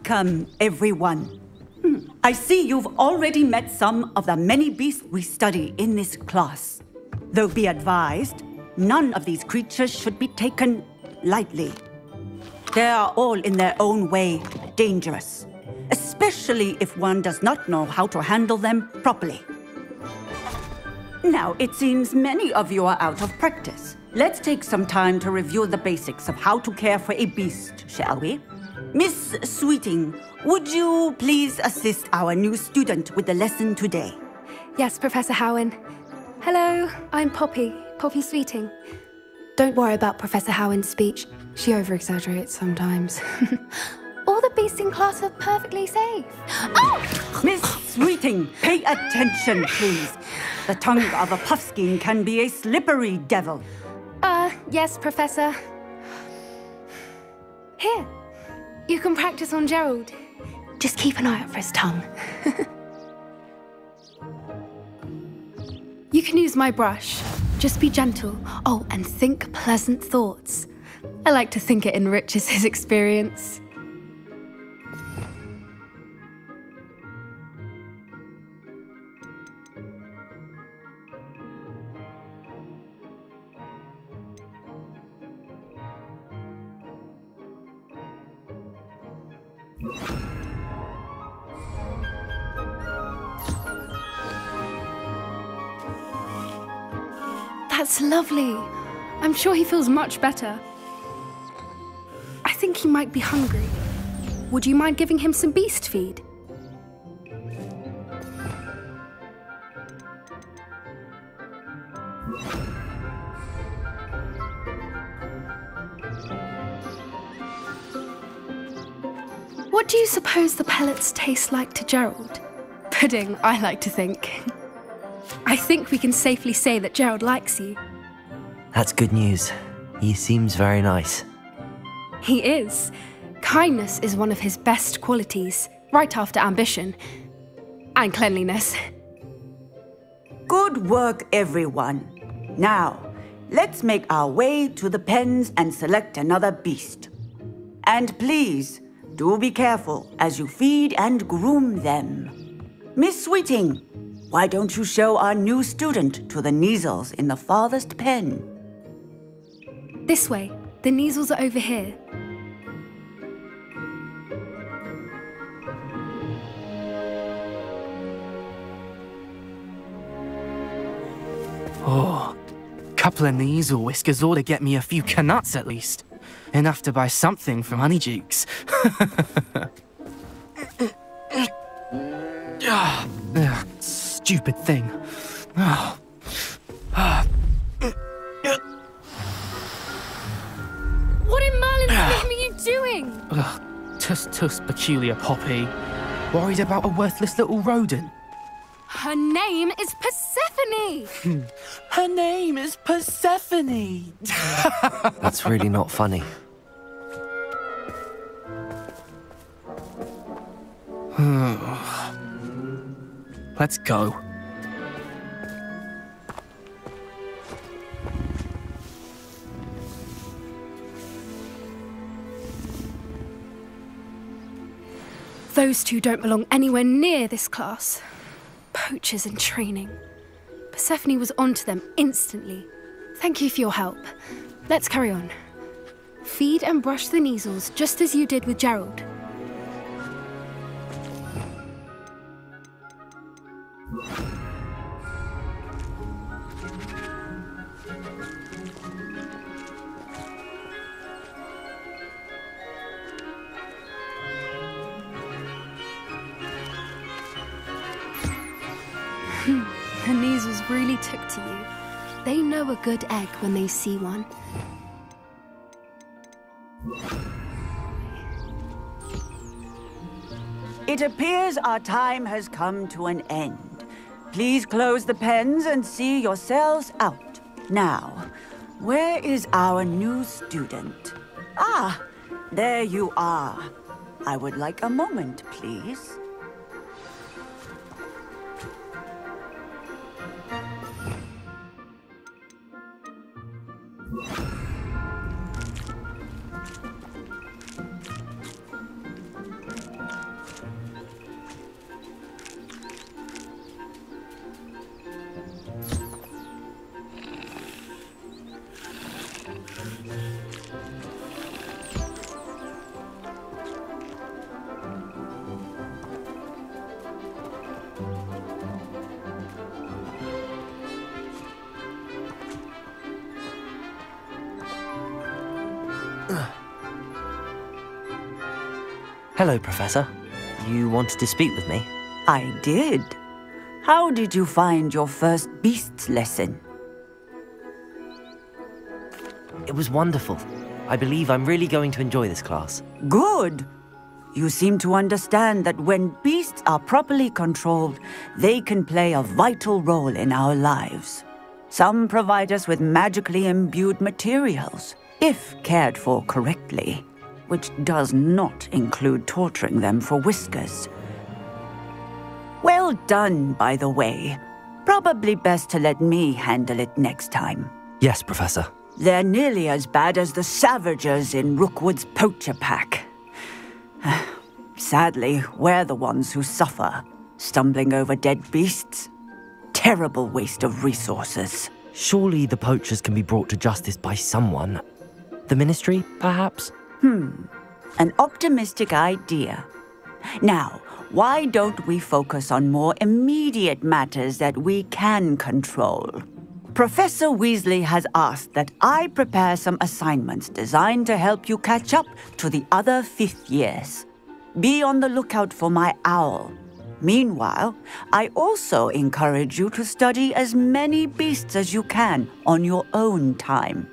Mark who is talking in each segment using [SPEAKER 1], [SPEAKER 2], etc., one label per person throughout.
[SPEAKER 1] Welcome, everyone. I see you've already met some of the many beasts we study in this class. Though be advised, none of these creatures should be taken lightly. They are all in their own way dangerous, especially if one does not know how to handle them properly. Now, it seems many of you are out of practice. Let's take some time to review the basics of how to care for a beast, shall we? Miss Sweeting, would you please assist our new student with the lesson today?
[SPEAKER 2] Yes, Professor Howen. Hello, I'm Poppy Sweeting. Don't worry about Professor Howen's speech. She over-exaggerates sometimes. All the beasts in class are perfectly safe. Oh!
[SPEAKER 1] Miss Sweeting, pay attention, please. The tongue of a puffskein can be a slippery devil.
[SPEAKER 2] Yes, Professor. Here, you can practice on Gerald. Just keep an eye out for his tongue. You can use my brush. Just be gentle. Oh, and think pleasant thoughts. I like to think it enriches his experience. That's lovely. I'm sure he feels much better. I think he might be hungry. Would you mind giving him some beast feed? What do you suppose the pellets taste like to Gerald? Pudding, I like to think. I think we can safely say that Gerald likes you.
[SPEAKER 3] That's good news. He seems very nice.
[SPEAKER 2] He is. Kindness is one of his best qualities, right after ambition. And cleanliness.
[SPEAKER 1] Good work, everyone. Now, let's make our way to the pens and select another beast. And please, do be careful as you feed and groom them. Miss Sweeting, why don't you show our new student to the Kneazles in the farthest pen?
[SPEAKER 2] This way. The Kneazles are over here.
[SPEAKER 4] Oh, couple of Kneazle whiskers ought to get me a few canuts at least. Enough to buy something from Honeydukes. Stupid thing.
[SPEAKER 2] What in Merlin's name are you doing?
[SPEAKER 4] Tuss peculiar Poppy. Worried about a worthless little rodent.
[SPEAKER 2] Her name is Persephone!
[SPEAKER 4] Her name is Persephone!
[SPEAKER 3] That's really not funny.
[SPEAKER 4] Let's go.
[SPEAKER 2] Those two don't belong anywhere near this class. Poachers in training. Persephone was onto them instantly. Thank you for your help. Let's carry on. Feed and brush the Kneazles just as you did with Gerald. The Kneazles really took to you. They know a good egg when they see one.
[SPEAKER 1] It appears our time has come to an end. Please close the pens and see yourselves out. Now, where is our new student? Ah, there you are. I would like a moment, please.
[SPEAKER 3] Hello, Professor. You wanted to speak with me?
[SPEAKER 1] I did. How did you find your first beasts lesson?
[SPEAKER 3] It was wonderful. I believe I'm really going to enjoy this class.
[SPEAKER 1] Good. You seem to understand that when beasts are properly controlled, they can play a vital role in our lives. Some provide us with magically imbued materials, if cared for correctly, which does not include torturing them for whiskers. Well done, by the way. Probably best to let me handle it next time.
[SPEAKER 3] Yes, Professor.
[SPEAKER 1] They're nearly as bad as the Savagers in Rookwood's poacher pack. Sadly, we're the ones who suffer, stumbling over dead beasts. Terrible waste of resources.
[SPEAKER 3] Surely the poachers can be brought to justice by someone. The Ministry, perhaps?
[SPEAKER 1] An optimistic idea. Now, why don't we focus on more immediate matters that we can control? Professor Weasley has asked that I prepare some assignments designed to help you catch up to the other 5th years. Be on the lookout for my owl. Meanwhile, I also encourage you to study as many beasts as you can on your own time.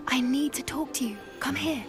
[SPEAKER 2] I need to talk to you. Come here.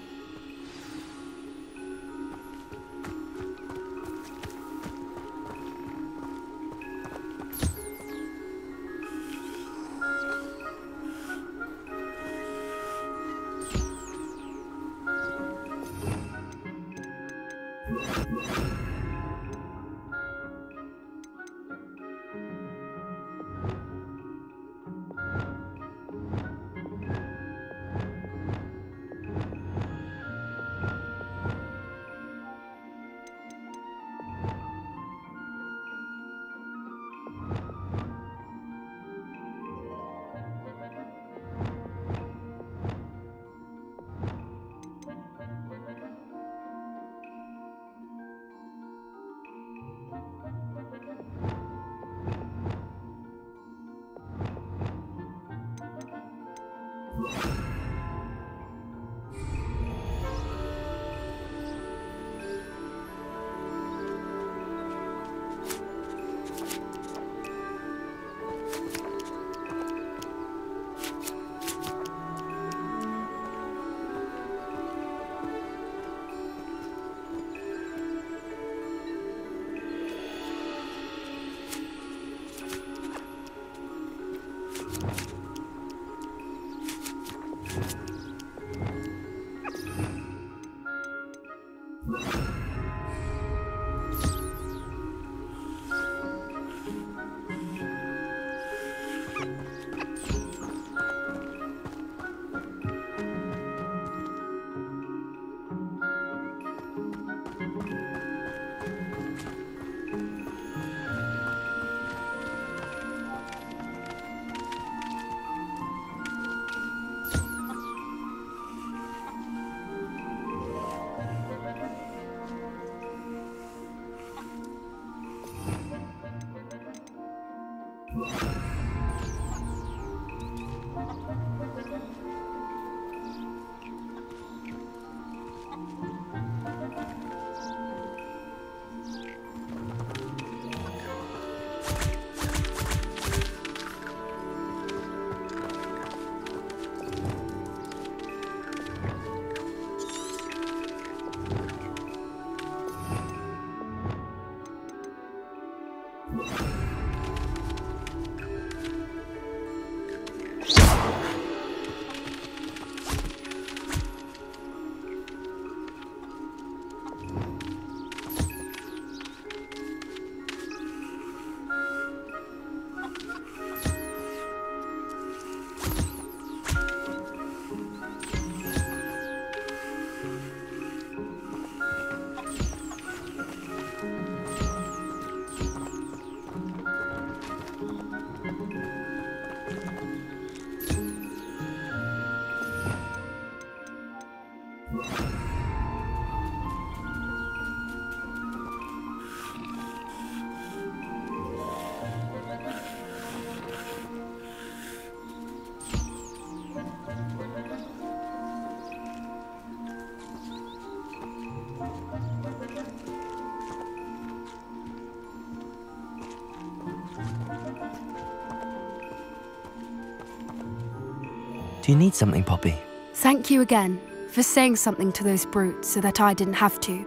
[SPEAKER 3] Do you need something, Poppy?
[SPEAKER 2] Thank you again for saying something to those brutes so that I didn't have to.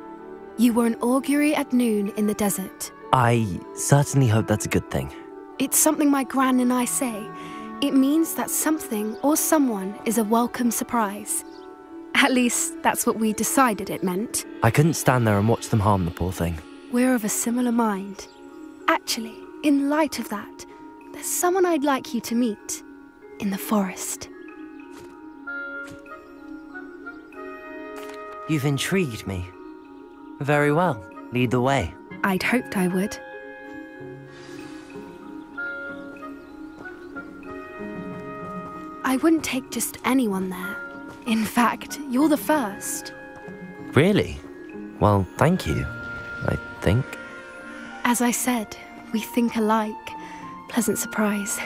[SPEAKER 2] You were an augury at noon in the desert.
[SPEAKER 3] I certainly hope that's a good thing.
[SPEAKER 2] It's something my gran and I say. It means that something or someone is a welcome surprise. At least, that's what we decided it meant.
[SPEAKER 3] I couldn't stand there and watch them harm the poor thing.
[SPEAKER 2] We're of a similar mind. Actually, in light of that, there's someone I'd like you to meet in the forest.
[SPEAKER 3] You've intrigued me. Very well. Lead the way.
[SPEAKER 2] I'd hoped I would. I wouldn't take just anyone there. In fact, you're the first.
[SPEAKER 3] Really? Well, thank you, I think.
[SPEAKER 2] As I said, we think alike. Pleasant surprise.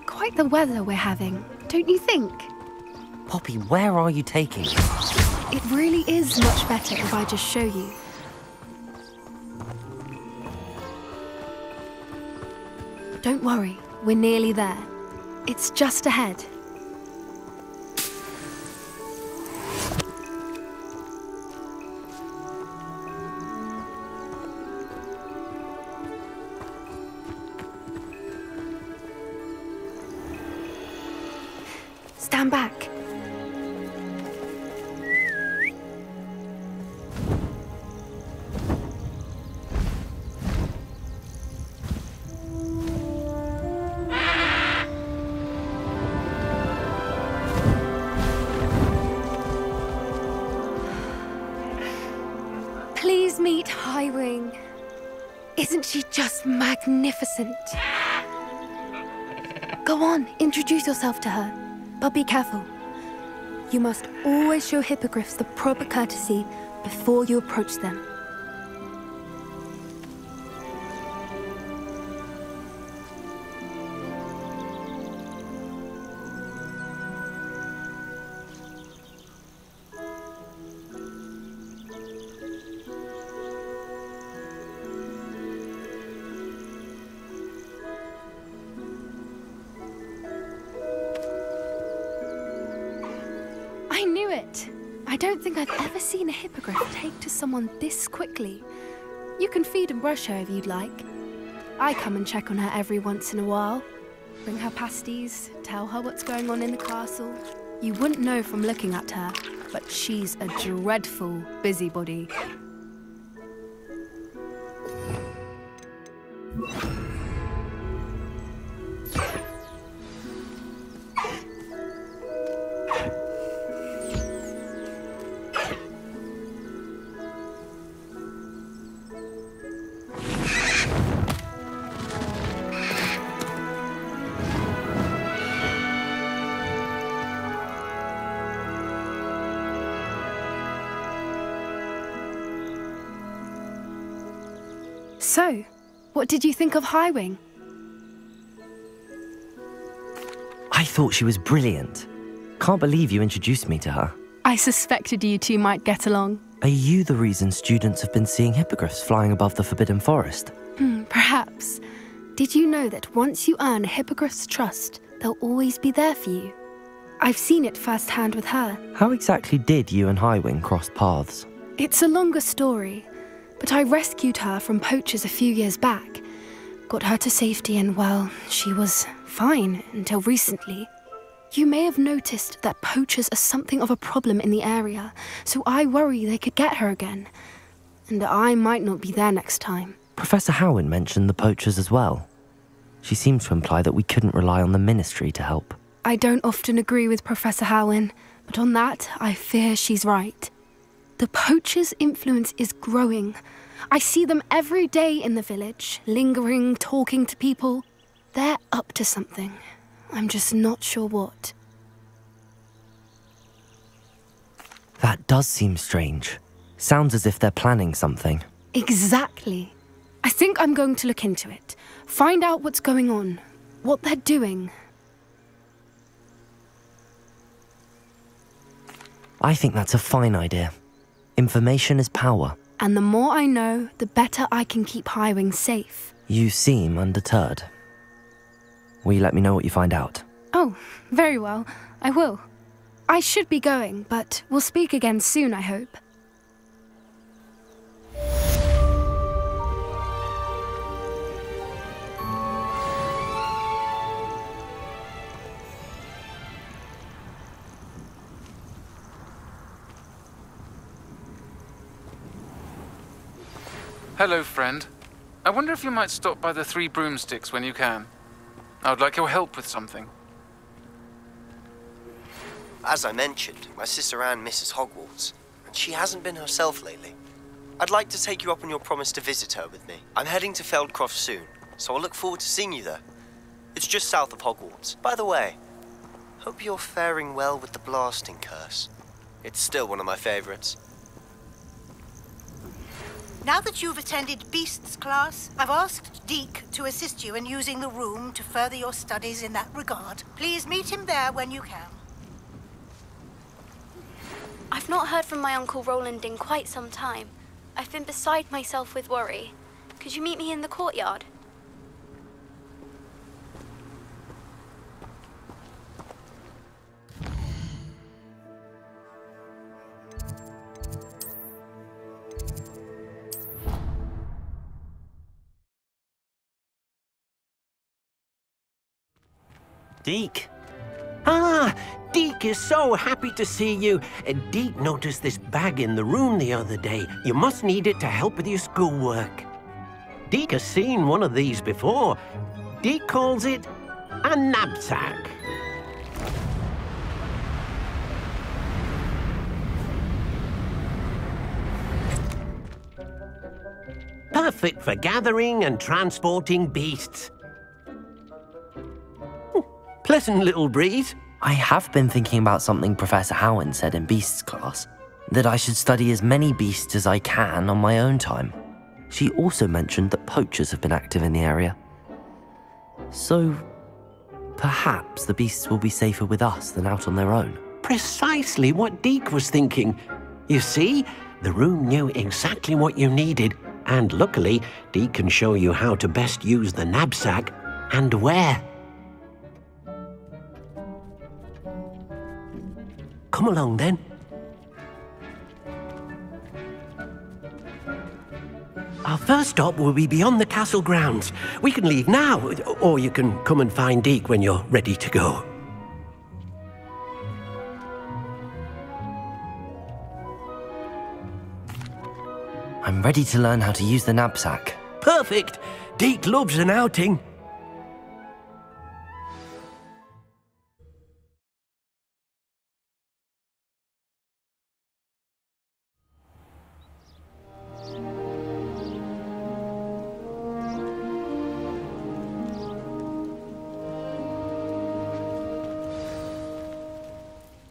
[SPEAKER 2] Quite the weather we're having, don't you think?
[SPEAKER 3] Poppy, where are you taking me?
[SPEAKER 2] It really is much better if I just show you. Don't worry, we're nearly there. It's just ahead. Stand back. Please meet Highwing. Isn't she just magnificent? Go on, introduce yourself to her. But be careful. You must always show hippogriffs the proper courtesy before you approach them. I knew it! I don't think I've ever seen a hippogriff take to someone this quickly. You can feed and brush her if you'd like. I come and check on her every once in a while. Bring her pasties, tell her what's going on in the castle. You wouldn't know from looking at her, but she's a dreadful busybody. So, what did you think of Highwing?
[SPEAKER 3] I thought she was brilliant. Can't believe you introduced me to her.
[SPEAKER 2] I suspected you two might get along.
[SPEAKER 3] Are you the reason students have been seeing hippogriffs flying above the Forbidden Forest?
[SPEAKER 2] Perhaps. Did you know that once you earn a hippogriff's trust, they'll always be there for you? I've seen it firsthand with her.
[SPEAKER 3] How exactly did you and Highwing cross paths?
[SPEAKER 2] It's a longer story, but I rescued her from poachers a few years back. Got her to safety and, well, she was fine until recently. You may have noticed that poachers are something of a problem in the area, so I worry they could get her again. And I might not be there next time.
[SPEAKER 3] Professor Howen mentioned the poachers as well. She seemed to imply that we couldn't rely on the Ministry to help.
[SPEAKER 2] I don't often agree with Professor Howen, but on that, I fear she's right. The poachers' influence is growing. I see them every day in the village, lingering, talking to people. They're up to something. I'm just not sure what.
[SPEAKER 3] That does seem strange. Sounds as if they're planning something.
[SPEAKER 2] Exactly. I think I'm going to look into it. Find out what's going on, what they're doing.
[SPEAKER 3] I think that's a fine idea. Information is power.
[SPEAKER 2] And the more I know, the better I can keep Highwing safe.
[SPEAKER 3] You seem undeterred. Will you let me know what you find out?
[SPEAKER 2] Oh, very well. I will. I should be going, but we'll speak again soon, I hope.
[SPEAKER 5] Hello, friend. I wonder if you might stop by the Three Broomsticks when you can. I would like your help with something.
[SPEAKER 6] As I mentioned, my sister Anne misses Hogwarts, and she hasn't been herself lately. I'd like to take you up on your promise to visit her with me. I'm heading to Feldcroft soon, so I'll look forward to seeing you there. It's just south of Hogwarts. By the way, hope you're faring well with the blasting curse. It's still one of my favorites.
[SPEAKER 7] Now that you've attended Beasts class, I've asked Deek to assist you in using the room to further your studies in that regard. Please meet him there when you can.
[SPEAKER 8] I've not heard from my Uncle Roland in quite some time. I've been beside myself with worry. Could you meet me in the courtyard?
[SPEAKER 3] Deek!
[SPEAKER 9] Ah, Deek is so happy to see you. Deek noticed this bag in the room the other day. You must need it to help with your schoolwork. Deek has seen one of these before. Deek calls it a knapsack. Perfect for gathering and transporting beasts. Pleasant little breeze.
[SPEAKER 3] I have been thinking about something Professor Howard said in Beasts class, that I should study as many beasts as I can on my own time. She also mentioned that poachers have been active in the area. So, perhaps the beasts will be safer with us than out on their own.
[SPEAKER 9] Precisely what Deek was thinking. You see, the room knew exactly what you needed, and luckily, Deek can show you how to best use the knapsack and where. Come along, then. Our first stop will be beyond the castle grounds. We can leave now, or you can come and find Deek when you're ready to go.
[SPEAKER 3] I'm ready to learn how to use the knapsack.
[SPEAKER 9] Perfect! Deek loves an outing.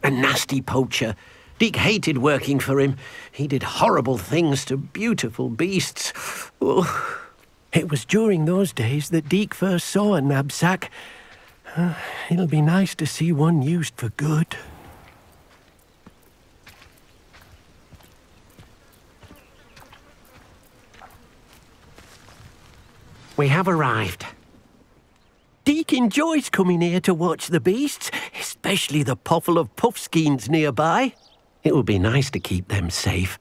[SPEAKER 9] A nasty poacher. Deek hated working for him. He did horrible things to beautiful beasts. Oh, it was during those days that Deek first saw a knapsack. It'll be nice to see one used for good. We have arrived. Deek enjoys coming here to watch the beasts, especially the potful of puffskeins nearby. It will be nice to keep them safe.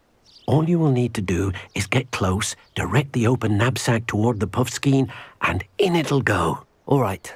[SPEAKER 9] All you will need to do is get close, direct the open knapsack toward the puffskein, and in it'll go.
[SPEAKER 3] All right.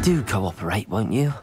[SPEAKER 3] Do cooperate, won't you?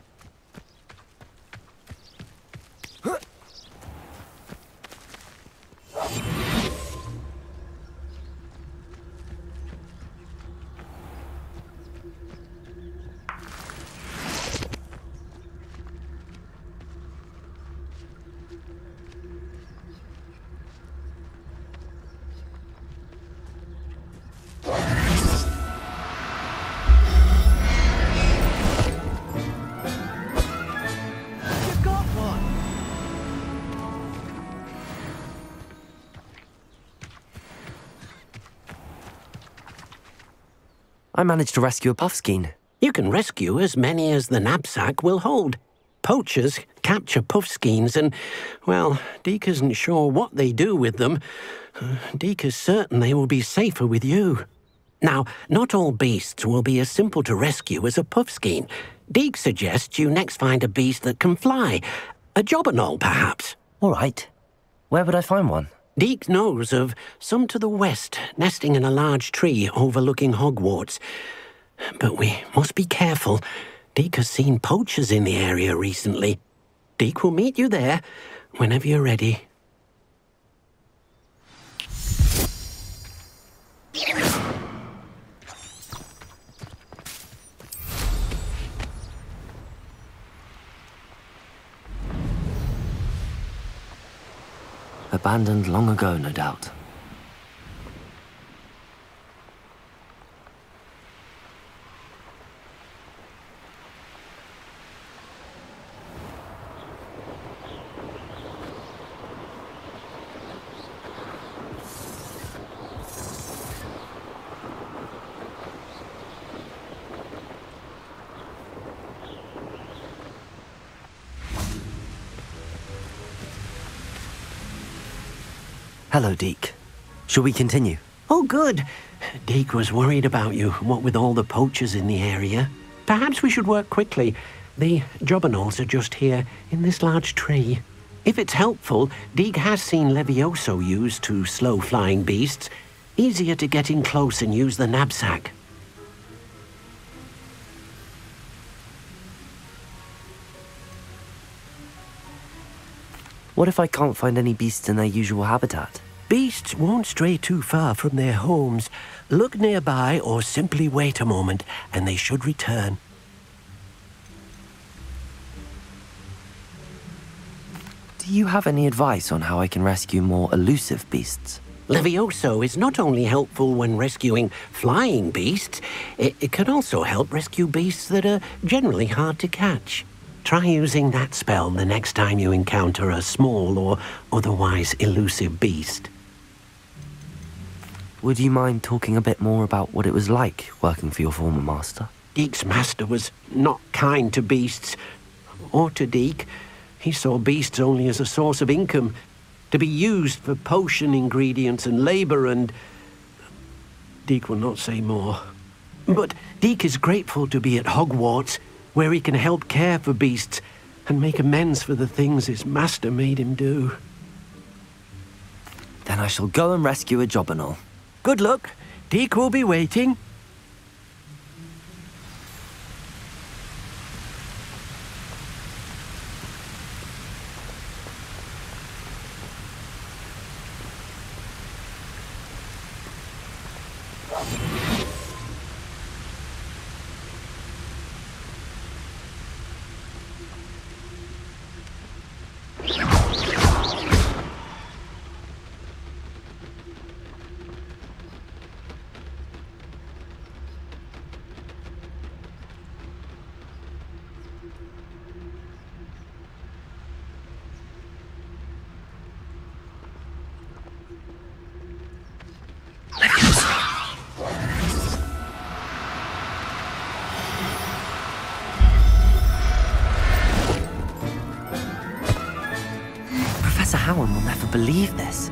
[SPEAKER 3] I managed to rescue a puffskein.
[SPEAKER 9] You can rescue as many as the knapsack will hold. Poachers capture puffskeins and, well, Deek isn't sure what they do with them. Deek is certain they will be safer with you. Now, not all beasts will be as simple to rescue as a puffskein. Deek suggests you next find a beast that can fly. A jobberknoll, perhaps.
[SPEAKER 3] All right. Where would I find one?
[SPEAKER 9] Deek knows of some to the west, nesting in a large tree overlooking Hogwarts. But we must be careful. Deek has seen poachers in the area recently. Deek will meet you there whenever you're ready.
[SPEAKER 3] Abandoned long ago, no doubt. Hello, Deek. Shall we continue?
[SPEAKER 9] Oh, good. Deek was worried about you, what with all the poachers in the area. Perhaps we should work quickly. The jobberknolls are just here, in this large tree. If it's helpful, Deek has seen Levioso used to slow flying beasts. Easier to get in close and use the knapsack.
[SPEAKER 3] What if I can't find any beasts in their usual habitat?
[SPEAKER 9] Beasts won't stray too far from their homes. Look nearby or simply wait a moment, and they should return.
[SPEAKER 3] Do you have any advice on how I can rescue more elusive beasts?
[SPEAKER 9] Levioso is not only helpful when rescuing flying beasts, it can also help rescue beasts that are generally hard to catch. Try using that spell the next time you encounter a small or otherwise elusive beast.
[SPEAKER 3] Would you mind talking a bit more about what it was like working for your former master?
[SPEAKER 9] Deek's master was not kind to beasts, or to Deek. He saw beasts only as a source of income, to be used for potion ingredients and labor, and Deek will not say more. But Deek is grateful to be at Hogwarts, where he can help care for beasts and make amends for the things his master made him do.
[SPEAKER 3] Then I shall go and rescue a jobberknoll.
[SPEAKER 9] Good luck. Deek will be waiting.
[SPEAKER 3] Professor Howard will never believe this.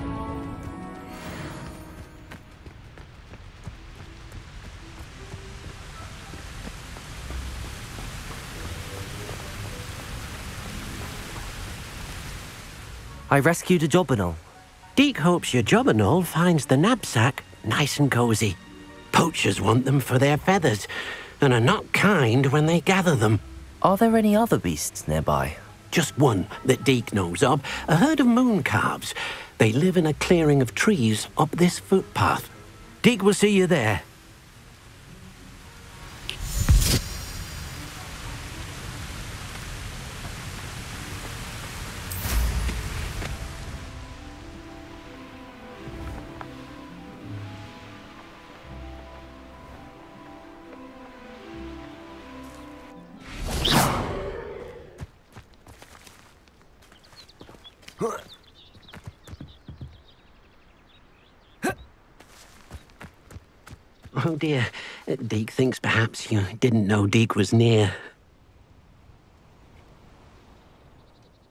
[SPEAKER 3] I rescued a jobberknoll.
[SPEAKER 9] Deek hopes your jobberknoll finds the knapsack nice and cozy. Poachers want them for their feathers, and are not kind when they gather them.
[SPEAKER 3] Are there any other beasts nearby?
[SPEAKER 9] Just one that Deek knows of, a herd of moon calves. They live in a clearing of trees up this footpath. Deek will see you there. Oh dear, Deek thinks perhaps you didn't know Deek was near.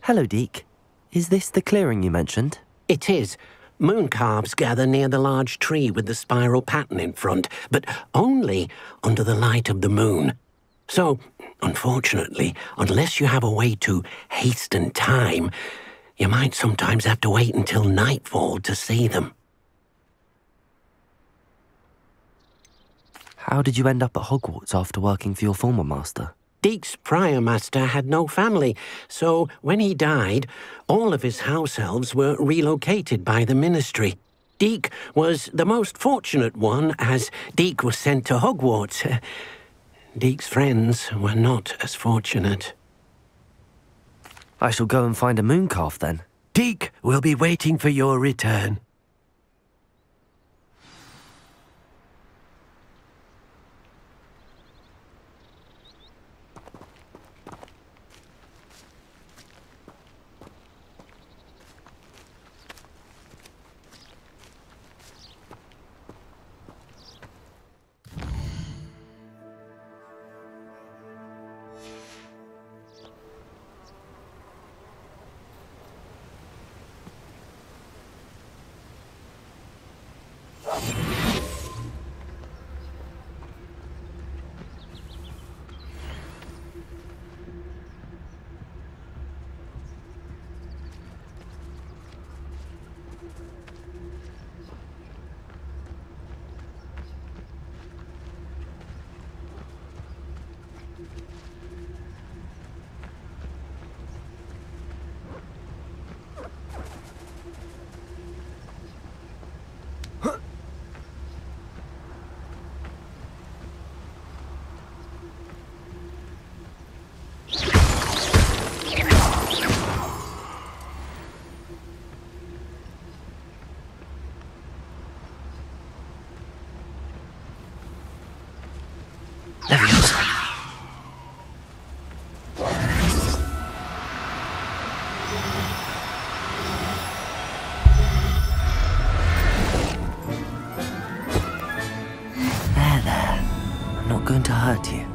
[SPEAKER 3] Hello, Deek. Is this the clearing you mentioned?
[SPEAKER 9] It is. Moon calves gather near the large tree with the spiral pattern in front, but only under the light of the moon. So, unfortunately, unless you have a way to hasten time, you might sometimes have to wait until nightfall to see them.
[SPEAKER 3] How did you end up at Hogwarts after working for your former master?
[SPEAKER 9] Deek's prior master had no family, so when he died, all of his house elves were relocated by the ministry. Deek was the most fortunate one, as Deek was sent to Hogwarts. Deek's friends were not as fortunate.
[SPEAKER 3] I shall go and find a moon calf then.
[SPEAKER 9] Deek will be waiting for your return.
[SPEAKER 3] Going to hurt you.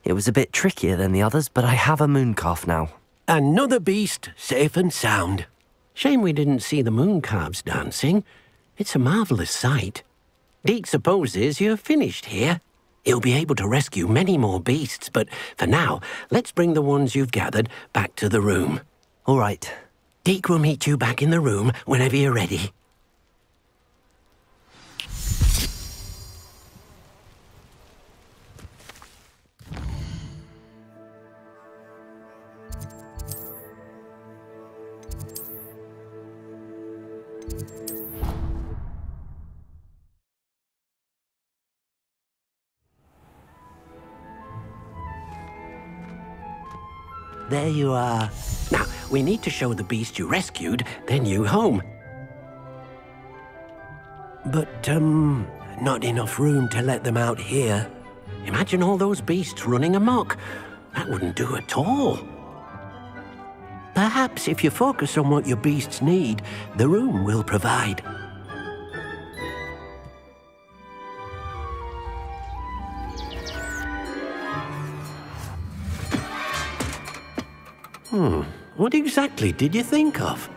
[SPEAKER 3] It was a bit trickier than the others, but I have a moon calf now.
[SPEAKER 9] Another beast, safe and sound. Shame we didn't see the moon calves dancing. It's a marvellous sight. Deek supposes you're finished here. He'll be able to rescue many more beasts, but for now, let's bring the ones you've gathered back to the room.
[SPEAKER 3] All right.
[SPEAKER 9] Deek will meet you back in the room whenever you're ready. There you are. Now, we need to show the beast you rescued their new home. But, not enough room to let them out here. Imagine all those beasts running amok. That wouldn't do at all. Perhaps if you focus on what your beasts need, the room will provide. What exactly did you think of?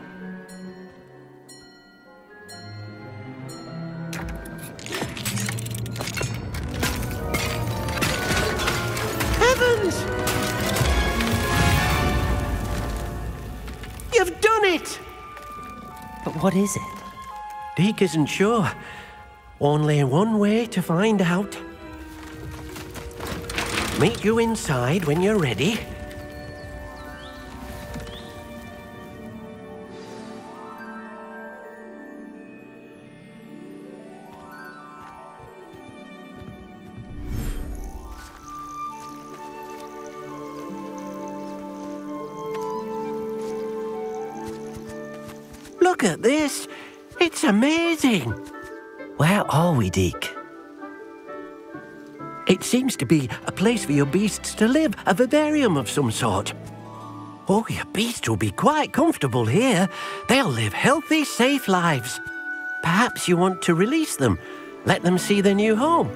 [SPEAKER 9] Heavens!
[SPEAKER 3] What is it?
[SPEAKER 9] Deek isn't sure. Only one way to find out. Meet you inside when you're ready. Look at this. It's amazing.
[SPEAKER 3] Where are we, Deek?
[SPEAKER 9] It seems to be a place for your beasts to live, a vivarium of some sort. Oh, your beasts will be quite comfortable here. They'll live healthy, safe lives. Perhaps you want to release them, let them see their new home.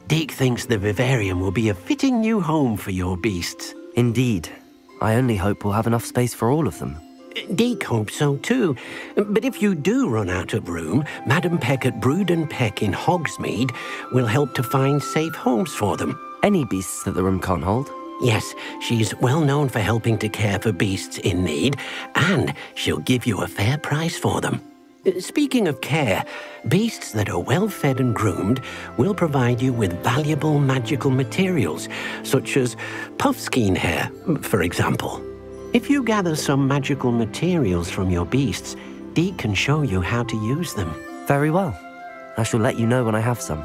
[SPEAKER 9] Deek thinks the vivarium will be a fitting new home for your beasts.
[SPEAKER 3] Indeed. I only hope we'll have enough space for all of them.
[SPEAKER 9] Deek hopes so too. But if you do run out of room, Madam Peck at Brood and Peck in Hogsmeade will help to find safe homes for them.
[SPEAKER 3] Any beasts that the room can't hold?
[SPEAKER 9] Yes, she's well known for helping to care for beasts in need, and she'll give you a fair price for them. Speaking of care, beasts that are well fed and groomed will provide you with valuable magical materials, such as puffskein hair, for example. If you gather some magical materials from your beasts, Deek can show you how to use them.
[SPEAKER 3] Very well. I shall let you know when I have some.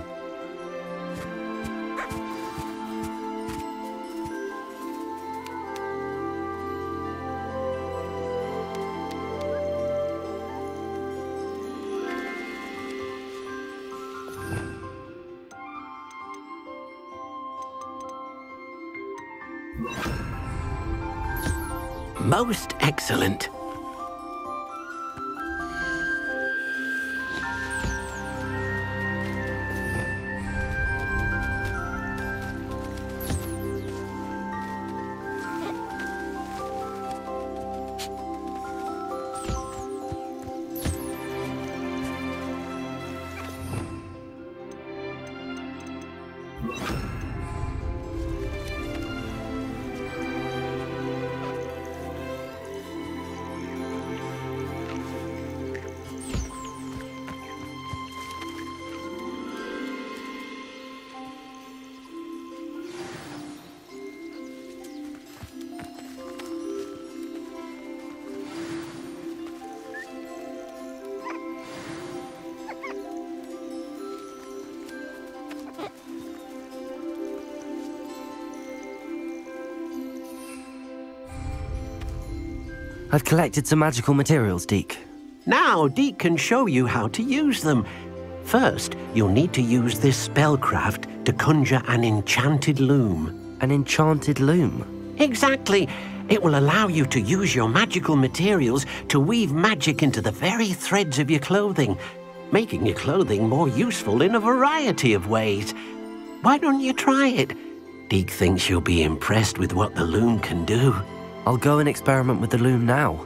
[SPEAKER 9] Most excellent.
[SPEAKER 3] I've collected some magical materials, Deek.
[SPEAKER 9] Now Deek can show you how to use them. First, you'll need to use this spellcraft to conjure an enchanted loom.
[SPEAKER 3] An enchanted loom?
[SPEAKER 9] Exactly. It will allow you to use your magical materials to weave magic into the very threads of your clothing, making your clothing more useful in a variety of ways. Why don't you try it? Deek thinks you'll be impressed with what the loom can do.
[SPEAKER 3] I'll go and experiment with the loom now.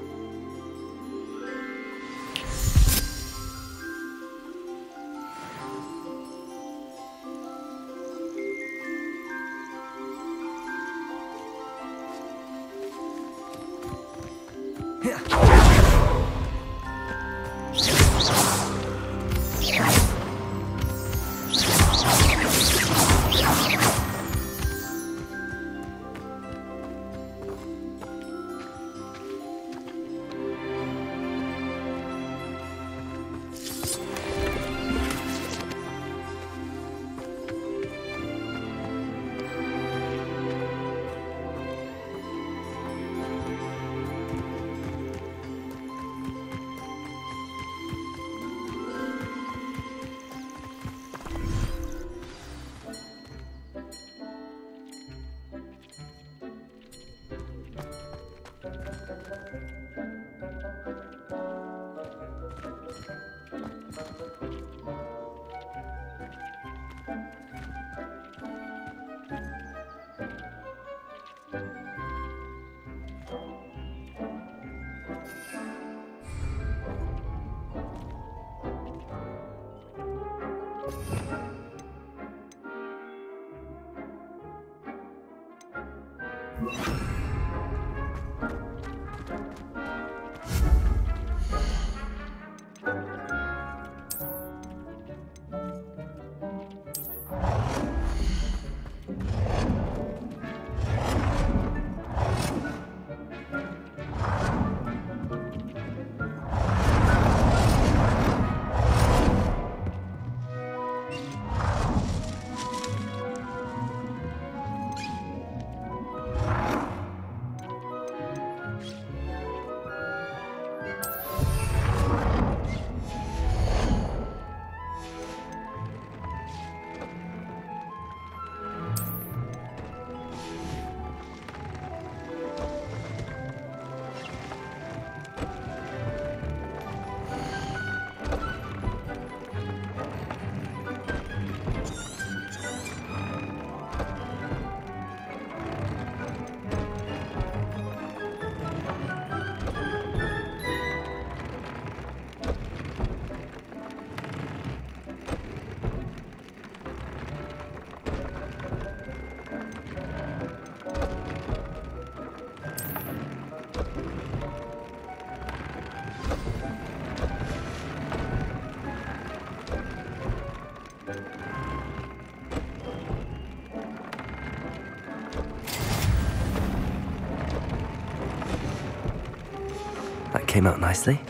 [SPEAKER 3] That came out nicely.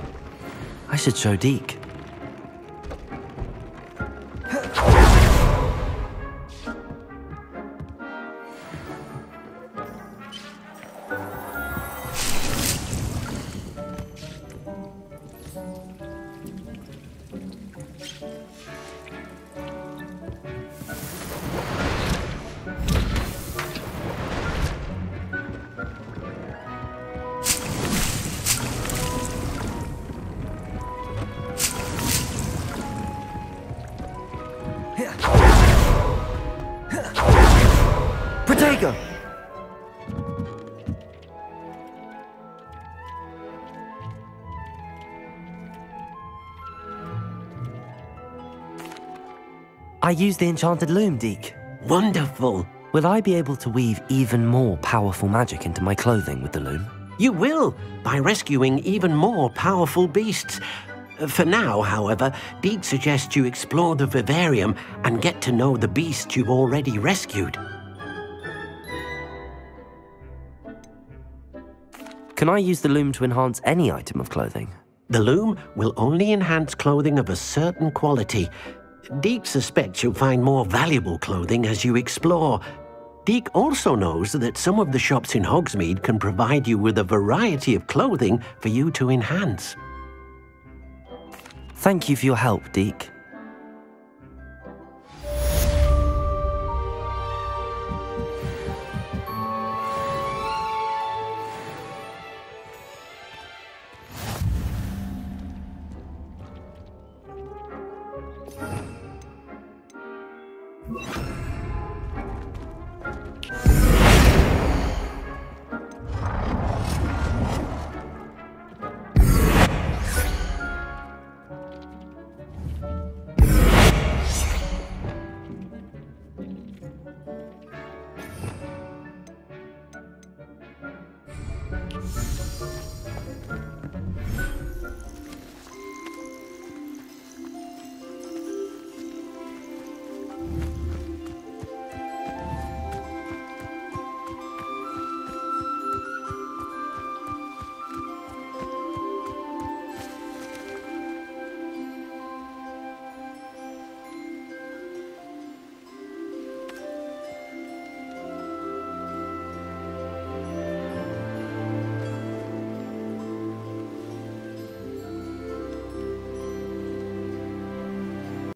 [SPEAKER 3] I should show Deek. Protego! I used the enchanted loom, Deek.
[SPEAKER 9] Wonderful.
[SPEAKER 3] Will I be able to weave even more powerful magic into my clothing with the loom?
[SPEAKER 9] You will, by rescuing even more powerful beasts. For now, however, Deek suggests you explore the vivarium and get to know the beasts you've already rescued.
[SPEAKER 3] Can I use the loom to enhance any item of clothing?
[SPEAKER 9] The loom will only enhance clothing of a certain quality. Deek suspects you'll find more valuable clothing as you explore. Deek also knows that some of the shops in Hogsmeade can provide you with a variety of clothing for you to enhance.
[SPEAKER 3] Thank you for your help, Deek.